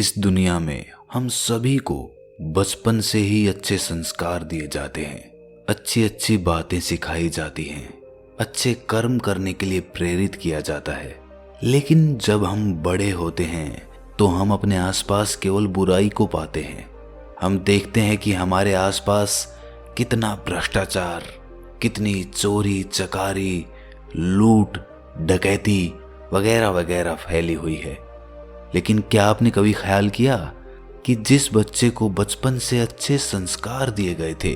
इस दुनिया में हम सभी को बचपन से ही अच्छे संस्कार दिए जाते हैं, अच्छी अच्छी बातें सिखाई जाती हैं, अच्छे कर्म करने के लिए प्रेरित किया जाता है। लेकिन जब हम बड़े होते हैं तो हम अपने आसपास केवल बुराई को पाते हैं। हम देखते हैं कि हमारे आसपास कितना भ्रष्टाचार, कितनी चोरी चकारी, लूट डकैती वगैरह वगैरह फैली हुई है। लेकिन क्या आपने कभी ख्याल किया कि जिस बच्चे को बचपन से अच्छे संस्कार दिए गए थे,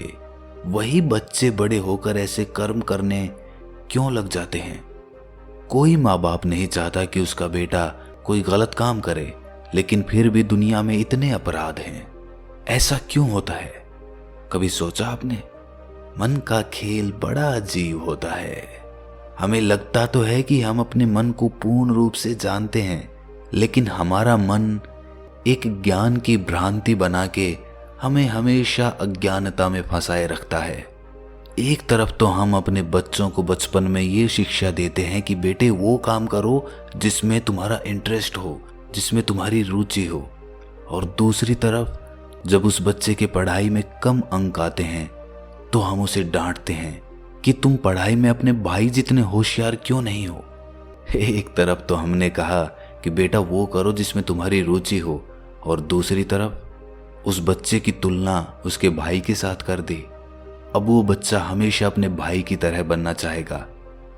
वही बच्चे बड़े होकर ऐसे कर्म करने क्यों लग जाते हैं? कोई माँ बाप नहीं चाहता कि उसका बेटा कोई गलत काम करे, लेकिन फिर भी दुनिया में इतने अपराध हैं। ऐसा क्यों होता है? कभी सोचा आपने? मन का खेल बड़ा अजीब होता है। हमें लगता तो है कि हम अपने मन को पूर्ण रूप से जानते हैं, लेकिन हमारा मन एक ज्ञान की भ्रांति बना के हमें हमेशा अज्ञानता में फंसाए रखता है। एक तरफ तो हम अपने बच्चों को बचपन में ये शिक्षा देते हैं कि बेटे वो काम करो जिसमें तुम्हारा इंटरेस्ट हो, जिसमें तुम्हारी रुचि हो, और दूसरी तरफ जब उस बच्चे के पढ़ाई में कम अंक आते हैं तो हम उसे डांटते हैं कि तुम पढ़ाई में अपने भाई जितने होशियार क्यों नहीं हो। एक तरफ तो हमने कहा कि बेटा वो करो जिसमें तुम्हारी रुचि हो, और दूसरी तरफ उस बच्चे की तुलना उसके भाई के साथ कर दी। अब वो बच्चा हमेशा अपने भाई की तरह बनना चाहेगा,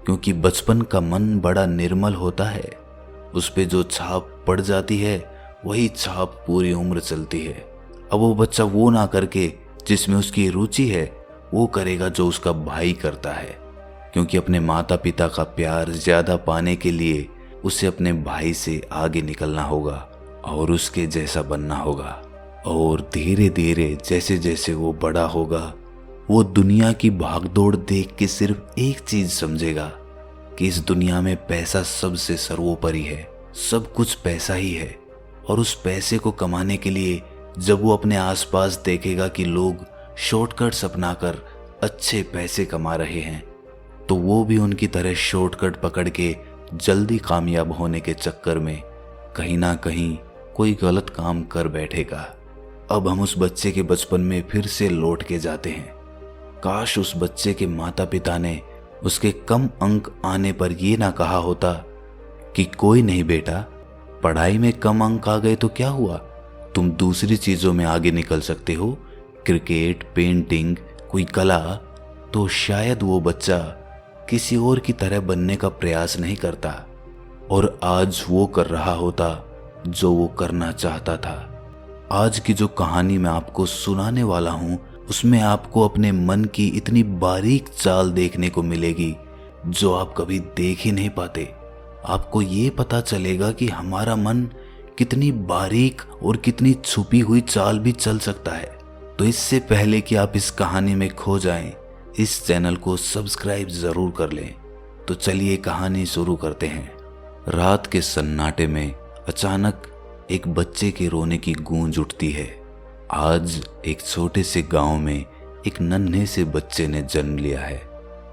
क्योंकि बचपन का मन बड़ा निर्मल होता है। उस पे जो छाप पड़ जाती है वही छाप पूरी उम्र चलती है। अब वो बच्चा वो ना करके जिसमें उसकी रुचि है वो करेगा जो उसका भाई करता है, क्योंकि अपने माता पिता का प्यार ज्यादा पाने के लिए उसे अपने भाई से आगे निकलना होगा और उसके जैसा बनना होगा। और धीरे धीरे जैसे जैसे वो बड़ा होगा, वो दुनिया की भागदौड़ देख के सिर्फ एक चीज समझेगा कि इस दुनिया में पैसा सबसे सर्वोपरि है, सब कुछ पैसा ही है। और उस पैसे को कमाने के लिए जब वो अपने आसपास देखेगा कि लोग शॉर्टकट्स अपनाकर अच्छे पैसे कमा रहे हैं, तो वो भी उनकी तरह शॉर्टकट पकड़ के जल्दी कामयाब होने के चक्कर में कहीं ना कहीं कोई गलत काम कर बैठेगा। अब हम उस बच्चे के बचपन में फिर से लौट के जाते हैं। काश उस बच्चे के माता पिता ने उसके कम अंक आने पर ये ना कहा होता कि कोई नहीं बेटा, पढ़ाई में कम अंक आ गए तो क्या हुआ, तुम दूसरी चीजों में आगे निकल सकते हो, क्रिकेट, पेंटिंग, कोई कला। तो शायद वो बच्चा किसी और की तरह बनने का प्रयास नहीं करता और आज वो कर रहा होता जो वो करना चाहता था। आज की जो कहानी मैं आपको सुनाने वाला हूं, उसमें आपको अपने मन की इतनी बारीक चाल देखने को मिलेगी जो आप कभी देख ही नहीं पाते। आपको ये पता चलेगा कि हमारा मन कितनी बारीक और कितनी छुपी हुई चाल भी चल सकता है। तो इससे पहले कि आप इस कहानी में खो जाएं, इस चैनल को सब्सक्राइब जरूर कर लें। तो चलिए कहानी शुरू करते हैं। रात के सन्नाटे में अचानक एक बच्चे के रोने की गूंज उठती है। आज एक छोटे से गांव में एक नन्हे से बच्चे ने जन्म लिया है।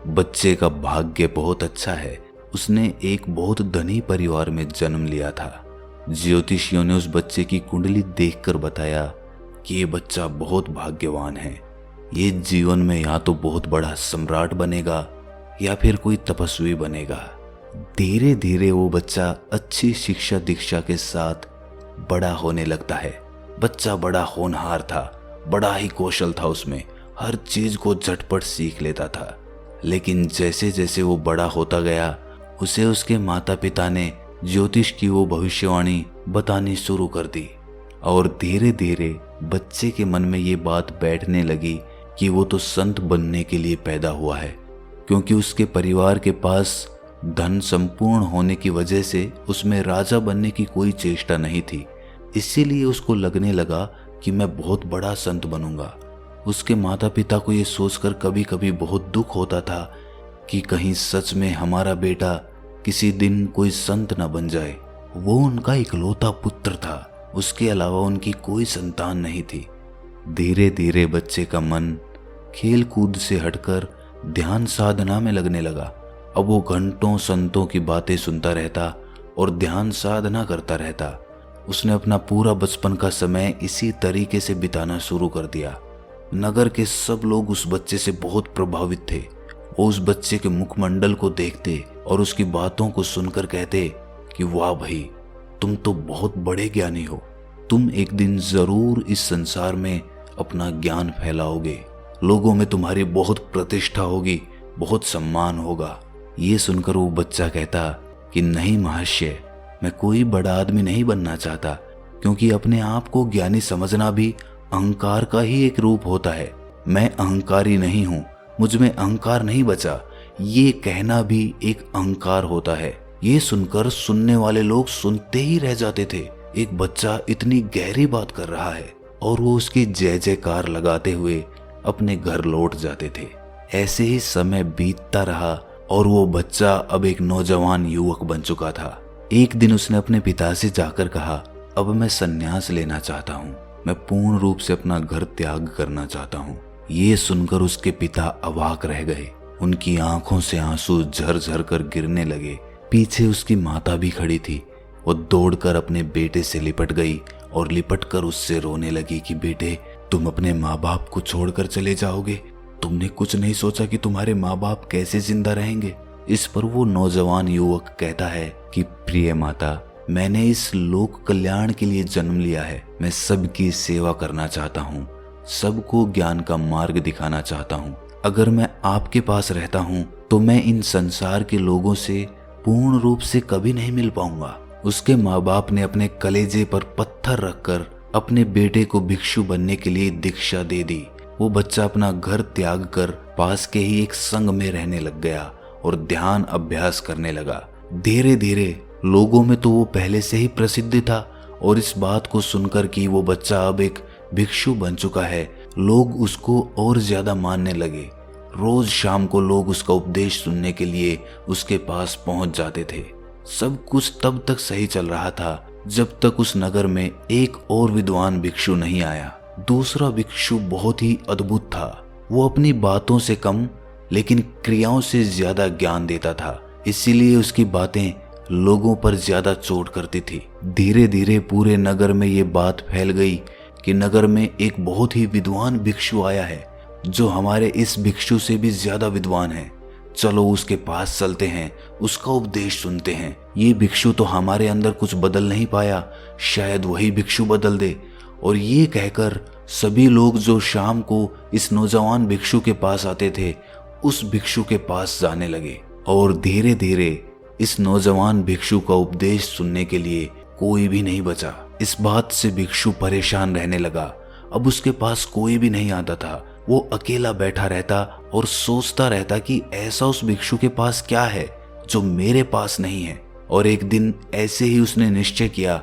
बच्चे का भाग्य बहुत अच्छा है, उसने एक बहुत धनी परिवार में जन्म लिया था। ज्योतिषियों ने उस बच्चे की कुंडली देखकर बताया कि ये बच्चा बहुत भाग्यवान है, ये जीवन में या तो बहुत बड़ा सम्राट बनेगा या फिर कोई तपस्वी बनेगा। धीरे धीरे वो बच्चा अच्छी शिक्षा दीक्षा के साथ बड़ा होने लगता है। बच्चा बड़ा होनहार था, बड़ा ही कौशल था उसमें, हर चीज को झटपट सीख लेता था। लेकिन जैसे जैसे वो बड़ा होता गया, उसे उसके माता पिता ने ज्योतिष की वो भविष्यवाणी बतानी शुरू कर दी। और धीरे धीरे बच्चे के मन में ये बात बैठने लगी कि वो तो संत बनने के लिए पैदा हुआ है, क्योंकि उसके परिवार के पास धन संपूर्ण होने की वजह से उसमें राजा बनने की कोई चेष्टा नहीं थी। इसीलिए उसको लगने लगा कि मैं बहुत बड़ा संत बनूंगा। उसके माता पिता को ये सोचकर कभी कभी बहुत दुख होता था कि कहीं सच में हमारा बेटा किसी दिन कोई संत न बन जाए। वो उनका इकलौता पुत्र था, उसके अलावा उनकी कोई संतान नहीं थी। धीरे धीरे बच्चे का मन खेल कूद से हटकर ध्यान साधना में लगने लगा। अब वो घंटों संतों की बातें सुनता रहता और ध्यान साधना करता रहता। उसने अपना पूरा बचपन का समय इसी तरीके से बिताना शुरू कर दिया। नगर के सब लोग उस बच्चे से बहुत प्रभावित थे। वो उस बच्चे के मुखमंडल को देखते और उसकी बातों को सुनकर कहते कि वाह भाई, तुम तो बहुत बड़े ज्ञानी हो, तुम एक दिन जरूर इस संसार में अपना ज्ञान फैलाओगे, लोगों में तुम्हारी बहुत प्रतिष्ठा होगी, बहुत सम्मान होगा। ये सुनकर वो बच्चा कहता कि नहीं महर्षि, मैं कोई बड़ा आदमी नहीं बनना चाहता, क्योंकि अपने आप को ज्ञानी समझना भी अहंकार का ही एक रूप होता है। मैं अहंकारी नहीं हूँ, मुझ में अहंकार नहीं बचा, ये कहना भी एक अहंकार होता है। ये सुनकर सुनने वाले लोग सुनते ही रह जाते थे। एक बच्चा इतनी गहरी बात कर रहा है, और वो उसकी जय जयकार लगाते हुए अपने घर लौट जाते थे। ऐसे ही समय बीतता रहा और वो बच्चा अब एक नौजवान युवक बन चुका था। एक दिन उसने अपने पिता से जाकर कहा, अब मैं संन्यास लेना चाहता हूँ, मैं पूर्ण रूप से अपना घर त्याग करना चाहता हूँ। ये सुनकर उसके पिता अवाक रह गए। उनकी आंखों से आंसू झरझर कर गिरने लगे। पीछे उसकी माता भी खड़ी थी। वो दौड़कर अपने बेटे से लिपट गई और लिपटकर उससे रोने लगी कि बेटे, तुम अपने माँ बाप को छोड़कर चले जाओगे, तुमने कुछ नहीं सोचा कि तुम्हारे माँ बाप कैसे जिंदा रहेंगे। इस पर वो नौजवान युवक कहता है कि प्रिय माता, मैंने इस लोक कल्याण के लिए जन्म लिया है, मैं सबकी सेवा करना चाहता हूँ, सबको ज्ञान का मार्ग दिखाना चाहता हूँ। अगर मैं आपके पास रहता हूँ तो मैं इन संसार के लोगों से पूर्ण रूप से कभी नहीं मिल पाऊंगा। उसके माँ बाप ने अपने कलेजे पर पत्थर रखकर अपने बेटे को भिक्षु बनने के लिए दीक्षा दे दी। वो बच्चा अपना घर त्याग कर पास के ही एक संघ में रहने लग गया और ध्यान अभ्यास करने लगा। धीरे धीरे लोगों में तो वो पहले से ही प्रसिद्ध था, और इस बात को सुनकर कि वो बच्चा अब एक भिक्षु बन चुका है, लोग उसको और ज्यादा मानने लगे। रोज शाम को लोग उसका उपदेश सुनने के लिए उसके पास पहुंच जाते थे। सब कुछ तब तक सही चल रहा था जब तक उस नगर में एक और विद्वान भिक्षु नहीं आया। दूसरा भिक्षु बहुत ही अद्भुत था। वो अपनी बातों से कम लेकिन क्रियाओं से ज्यादा ज्ञान देता था, इसीलिए उसकी बातें लोगों पर ज्यादा चोट करती थी। धीरे धीरे पूरे नगर में ये बात फैल गई कि नगर में एक बहुत ही विद्वान भिक्षु आया है, जो हमारे इस भिक्षु से भी ज्यादा विद्वान है। चलो उसके पास चलते हैं, उसका उपदेश सुनते हैं। ये भिक्षु तो हमारे अंदर कुछ बदल नहीं पाया, शायद वही भिक्षु बदल दे। और ये कहकर सभी लोग जो शाम को इस नौजवान भिक्षु के पास आते थे, उस भिक्षु के पास जाने लगे। और धीरे धीरे इस नौजवान भिक्षु का उपदेश सुनने के लिए कोई भी नहीं बचा। इस बात से भिक्षु परेशान रहने लगा। अब उसके पास कोई भी नहीं आता था। वो अकेला बैठा रहता और सोचता रहता कि ऐसा उस भिक्षु के पास क्या है जो मेरे पास नहीं है। और एक दिन ऐसे ही उसने निश्चय किया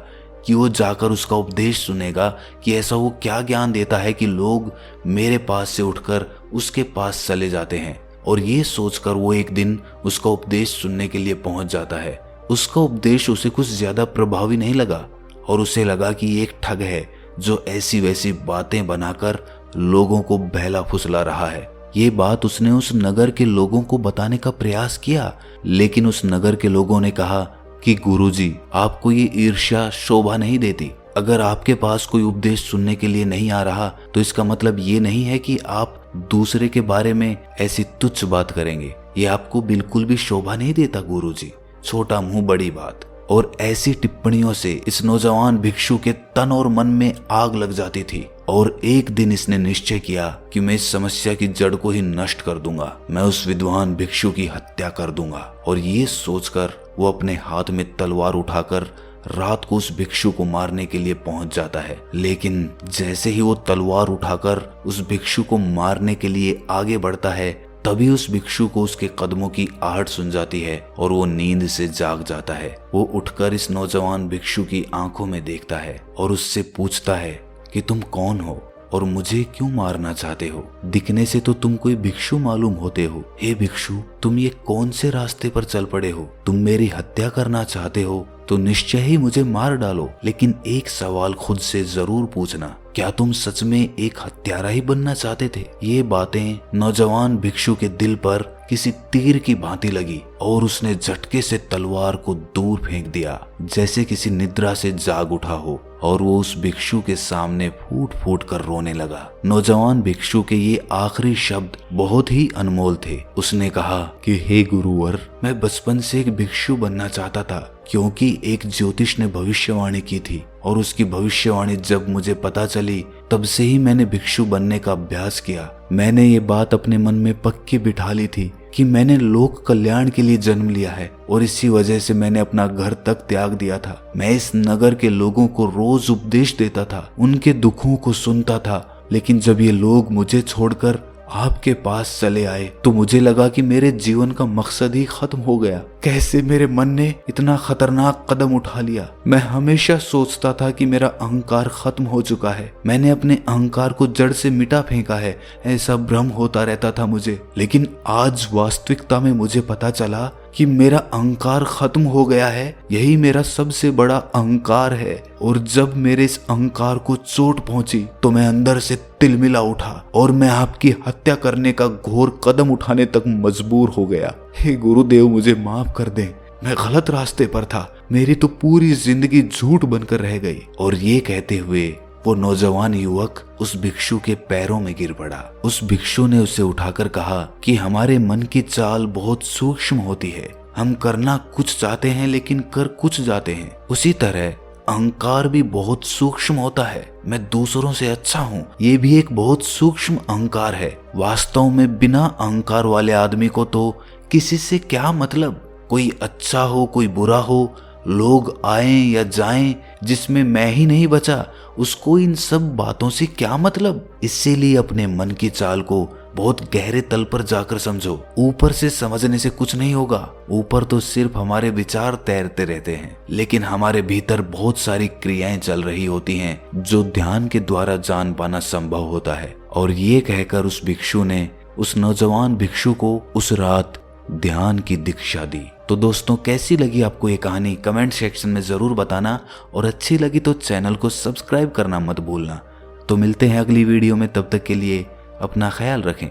कि वो जाकर उसका उपदेश सुनेगा कि ऐसा वो क्या ज्ञान देता है कि लोग मेरे पास से उठकर उसके पास चले जाते हैं। और ये सोचकर वो एक दिन उसका उपदेश सुनने के लिए पहुंच जाता है। उसका उपदेश उसे कुछ ज्यादा प्रभावी नहीं लगा और उसे लगा कि ये एक ठग है जो ऐसी वैसी बातें बनाकर लोगों को बहला फुसला रहा है। ये बात उसने उस नगर के लोगों को बताने का प्रयास किया, लेकिन उस नगर के लोगों ने कहा कि गुरुजी, आपको ये ईर्ष्या शोभा नहीं देती। अगर आपके पास कोई उपदेश सुनने के लिए नहीं आ रहा तो इसका मतलब ये नहीं है कि आप दूसरे के बारे में ऐसी तुच्छ बात करेंगे। ये आपको बिल्कुल भी शोभा नहीं देता गुरुजी, छोटा मुंह बड़ी बात। और ऐसी टिप्पणियों से इस नौजवान भिक्षु के तन और मन में आग लग जाती थी। और एक दिन इसने निश्चय किया कि मैं इस समस्या की जड़ को ही नष्ट कर दूंगा, मैं उस विद्वान भिक्षु की हत्या कर दूंगा। और ये सोचकर वो अपने हाथ में तलवार उठाकर रात को उस भिक्षु को मारने के लिए पहुंच जाता है। लेकिन जैसे ही वो तलवार उठाकर उस भिक्षु को मारने के लिए आगे बढ़ता है, तभी उस भिक्षु को उसके कदमों की आहट सुन जाती है और वो नींद से जाग जाता है। वो उठकर इस नौजवान भिक्षु की आंखों में देखता है और उससे पूछता है कि तुम कौन हो और मुझे क्यों मारना चाहते हो? दिखने से तो तुम कोई भिक्षु मालूम होते हो। हे भिक्षु, तुम ये कौन से रास्ते पर चल पड़े हो? तुम मेरी हत्या करना चाहते हो तो निश्चय ही मुझे मार डालो, लेकिन एक सवाल खुद से जरूर पूछना, क्या तुम सच में एक हत्यारा ही बनना चाहते थे? ये बातें नौजवान भिक्षु के दिल पर किसी तीर की भांति लगी और उसने झटके से तलवार को दूर फेंक दिया, जैसे किसी निद्रा से जाग उठा हो, और वो उस भिक्षु के सामने फूट फूट कर रोने लगा। नौजवान भिक्षु के ये आखिरी शब्द बहुत ही अनमोल थे। उसने कहा कि हे गुरुवर, मैं बचपन से एक भिक्षु बनना चाहता था, क्योंकि एक ज्योतिष ने भविष्यवाणी की थी और उसकी भविष्यवाणी जब मुझे पता चली तब से ही मैंने भिक्षु बनने का अभ्यास किया। मैंने ये बात अपने मन में पक्की बिठा ली थी कि मैंने लोक कल्याण के लिए जन्म लिया है, और इसी वजह से मैंने अपना घर तक त्याग दिया था। मैं इस नगर के लोगों को रोज उपदेश देता था, उनके दुखों को सुनता था, लेकिन जब ये लोग मुझे छोड़कर आपके पास चले आए तो मुझे लगा कि मेरे जीवन का मकसद ही खत्म हो गया। कैसे मेरे मन ने इतना खतरनाक कदम उठा लिया। मैं हमेशा सोचता था कि मेरा अहंकार खत्म हो चुका है, मैंने अपने अहंकार को जड़ से मिटा फेंका है, ऐसा भ्रम होता रहता था मुझे। लेकिन आज वास्तविकता में मुझे पता चला कि मेरा अहंकार खत्म हो गया है, यही मेरा सबसे बड़ा अहंकार है। और जब मेरे इस अहंकार को चोट पहुंची तो मैं अंदर से तिलमिला उठा और मैं आपकी हत्या करने का घोर कदम उठाने तक मजबूर हो गया। हे गुरुदेव, मुझे माफ कर दें, मैं गलत रास्ते पर था, मेरी तो पूरी जिंदगी झूठ बनकर रह गई। और ये कहते हुए वो नौजवान युवक उस भिक्षु के पैरों में गिर पड़ा। उस भिक्षु ने उसे उठाकर कहा कि हमारे मन की चाल बहुत सूक्ष्म होती है, हम करना कुछ चाहते हैं लेकिन कर कुछ जाते हैं। उसी तरह अहंकार भी बहुत सूक्ष्म होता है। मैं दूसरों से अच्छा हूँ, ये भी एक बहुत सूक्ष्म अहंकार है। वास्तव में बिना अहंकार वाले आदमी को तो किसी से क्या मतलब, कोई अच्छा हो कोई बुरा हो, लोग आएं या जाएं, जिसमें मैं ही नहीं बचा, उसको इन सब बातों से क्या मतलब। इसीलिए अपने मन की चाल को बहुत गहरे तल पर जाकर समझो। ऊपर से समझने से कुछ नहीं होगा, ऊपर तो सिर्फ हमारे विचार तैरते रहते हैं, लेकिन हमारे भीतर बहुत सारी क्रियाएं चल रही होती हैं जो ध्यान के द्वारा जान पाना संभव होता है। और ये कहकर उस भिक्षु ने उस नौजवान भिक्षु को उस रात ध्यान की दीक्षा दी। तो दोस्तों, कैसी लगी आपको ये कहानी कमेंट सेक्शन में जरूर बताना, और अच्छी लगी तो चैनल को सब्सक्राइब करना मत भूलना। तो मिलते हैं अगली वीडियो में, तब तक के लिए अपना ख्याल रखें।